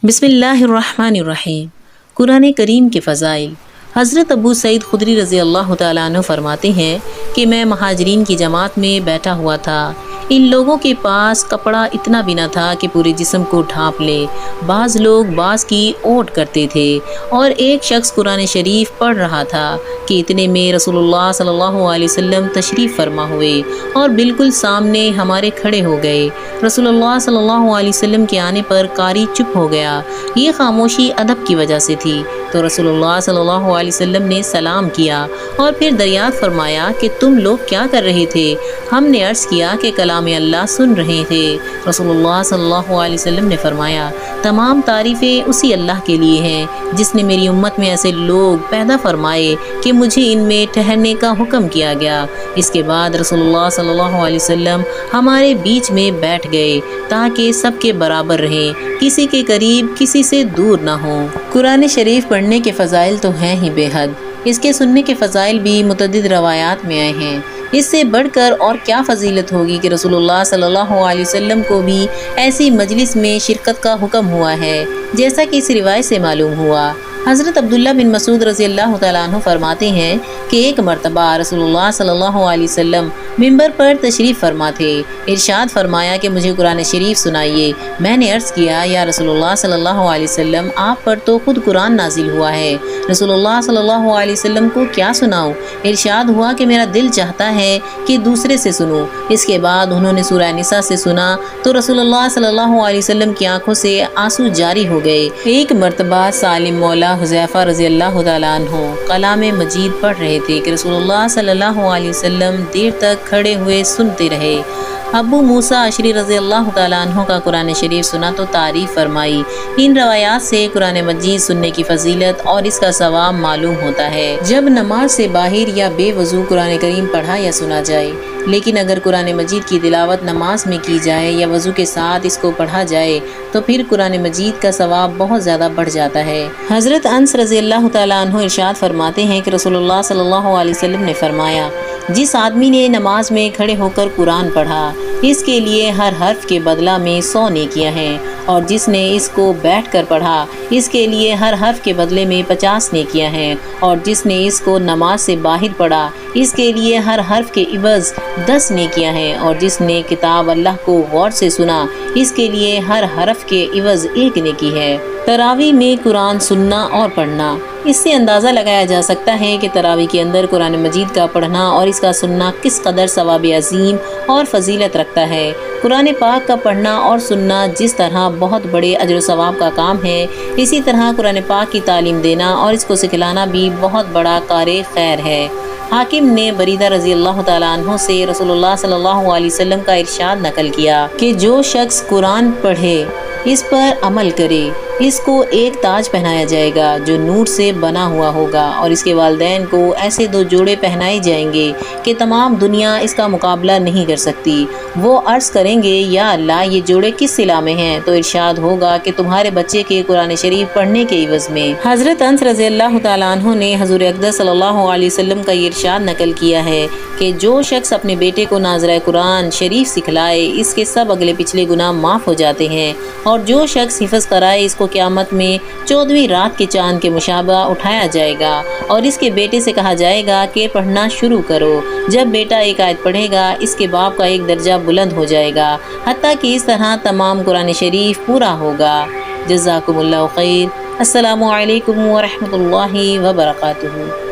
بسم اللہ الرحمن الرحیم۔ قرآن کریم کے فضائل۔ حضرت ابو سعید خدری رضی اللہ تعالیٰ عنہ فرماتے ہیں کہ میں مہاجرین کی جماعت میں بیٹھا ہوا تھا۔ ان لوگوں کے پاس کپڑا اتنا بھی نہ تھا کہ پورے جسم کو ڈھانپ لے۔ بعض لوگ بعض کی اوٹ کرتے تھے اور ایک شخص قرآن شریف پڑھ رہا تھا کہ اتنے میں رسول اللہ صلی اللہ علیہ وسلم تشریف فرما ہوئے اور بالکل سامنے ہمارے کھڑے ہو گئے۔ رسول اللہ صلی اللہ علیہ وسلم کے آنے پر قاری چپ ہو گیا۔ یہ خاموشی ادب کی وجہ سے تھی، تو رسول اللہ صلی اللہ علیہ وسلم نے سلام کیا اور پھر دریافت فرمایا کہ تم لوگ کیا کر رہے تھے؟ ہم نے عرض کیا کہ کلام اللہ سن رہے تھے۔ رسول اللہ صلی اللہ علیہ وسلم نے فرمایا، تمام تعریفیں اسی اللہ کے لیے ہیں جس نے میری امت میں ایسے لوگ پیدا فرمائے کہ مجھے ان میں ٹھہرنے کا حکم کیا گیا۔ اس کے بعد رسول اللہ صلی اللہ علیہ وسلم ہمارے بیچ میں بیٹھ گئے تاکہ سب کے برابر رہیں، کسی کے قریب کسی سے دور نہ ہوں۔ قرآن شریف پڑھنے کے فضائل تو ہیں ہی بے حد، اس کے سننے کے فضائل بھی متعدد روایات میں آئے ہیں۔ اس سے بڑھ کر اور کیا فضیلت ہوگی کہ رسول اللہ صلی اللہ علیہ وسلم کو بھی ایسی مجلس میں شرکت کا حکم ہوا ہے، جیسا کہ اس روایت سے معلوم ہوا۔ حضرت عبداللہ بن مسعود رضی اللہ تعالیٰ عنہ فرماتے ہیں کہ ایک مرتبہ رسول اللہ صلی اللہ علیہ وسلم منبر پر تشریف فرما تھے۔ ارشاد فرمایا کہ مجھے قرآن شریف سنائیے۔ میں نے عرض کیا، یا رسول اللہ صلی اللہ علیہ وسلم، آپ پر تو خود قرآن نازل ہوا ہے، رسول اللہ صلی اللہ علیہ وسلم کو کیا سناؤں؟ ارشاد ہوا کہ میرا دل چاہتا ہے کہ دوسرے سے سنوں۔ اس کے بعد انہوں نے سورہ نساء سے سنا تو رسول اللہ صلی اللہ علیہ وسلم کی آنکھوں سے آنسو جاری ہو گئے۔ ایک مرتبہ سالم مولا حذیفہ رضی اللہ تعالیٰ عنہ کلام مجید پڑھ رہے تھے کہ رسول اللہ صلی اللہ علیہ وسلم دیر تک کھڑے ہوئے سنتے رہے۔ ابو موسیٰ اشعری رضی اللہ تعالیٰ عنہ کا قرآن شریف سنا تو تعریف فرمائی۔ ان روایات سے قرآن مجید سننے کی فضیلت اور اس کا ثواب معلوم ہوتا ہے۔ جب نماز سے باہر یا بے وضو قرآن کریم پڑھا یا سنا جائے، لیکن اگر قرآن مجید کی تلاوت نماز میں کی جائے یا وضو کے ساتھ اس کو پڑھا جائے تو پھر قرآن مجید کا ثواب بہت زیادہ بڑھ جاتا ہے۔ حضرت انس رضی اللہ تعالیٰ عنہ ارشاد فرماتے ہیں کہ رسول اللہ صلی اللہ علیہ وسلم نے فرمایا، جس آدمی نے نماز میں کھڑے ہو کر قرآن پڑھا، اس کے لیے ہر حرف کے بدلہ میں 100 نیکیاں ہیں، اور جس نے اس کو بیٹھ کر پڑھا، اس کے لیے ہر حرف کے بدلے میں 50 نیکیاں ہیں، اور جس نے اس کو نماز سے باہر پڑھا، اس کے لیے ہر حرف کے عوض 10 نیکیاں ہیں، اور جس نے کتاب اللہ کو غور سے سنا، اس کے لیے ہر حرف کے عوض 1 نیکی ہے۔ تراویح میں قرآن سننا اور پڑھنا۔ اس سے اندازہ لگایا جا سکتا ہے کہ تراویح کے اندر قرآن مجید کا پڑھنا اور اس کا سننا کس قدر ثواب عظیم اور فضیلت رکھتا ہے۔ قرآن پاک کا پڑھنا اور سننا جس طرح بہت بڑے اجر و ثواب کا کام ہے، اسی طرح قرآن پاک کی تعلیم دینا اور اس کو سکھلانا بھی بہت بڑا کار خیر ہے۔ حاکم نے بریدہ رضی اللہ تعالیٰ عنہ سے رسول اللہ صلی اللہ علیہ وسلم کا ارشاد نقل کیا کہ جو شخص قرآن پڑھے، اس پر عمل کرے، اس کو ایک تاج پہنایا جائے گا جو نور سے بنا ہوا ہوگا، اور اس کے والدین کو ایسے 2 جوڑے پہنائے جائیں گے کہ تمام دنیا اس کا مقابلہ نہیں کر سکتی۔ وہ عرض کریں گے، یا اللہ، یہ جوڑے کس صلہ میں ہیں؟ تو ارشاد ہوگا کہ تمہارے بچے کے قرآن شریف پڑھنے کے عوض میں۔ حضرت انس رضی اللہ تعالیٰ عنہ نے حضور اقدس صلی اللہ علیہ وسلم کا یہ ارشاد نقل کیا ہے کہ جو شخص اپنے بیٹے کو ناظرہ قرآن شریف سکھلائے، اس کے سب اگلے پچھلے گناہ معاف ہو جاتے ہیں، اور جو شخص حفظ کرائے، اس کو قیامت میں 14ویں رات کے چاند کے مشابہ اٹھایا جائے گا، اور اس کے بیٹے سے کہا جائے گا کہ پڑھنا شروع کرو۔ جب بیٹا ایک آیت پڑھے گا، اس کے باپ کا ایک درجہ بلند ہو جائے گا، حتیٰ کہ اس طرح تمام قرآن شریف پورا ہوگا۔ جزاکم اللہ خیر۔ السلام علیکم ورحمۃ اللہ وبرکاتہ۔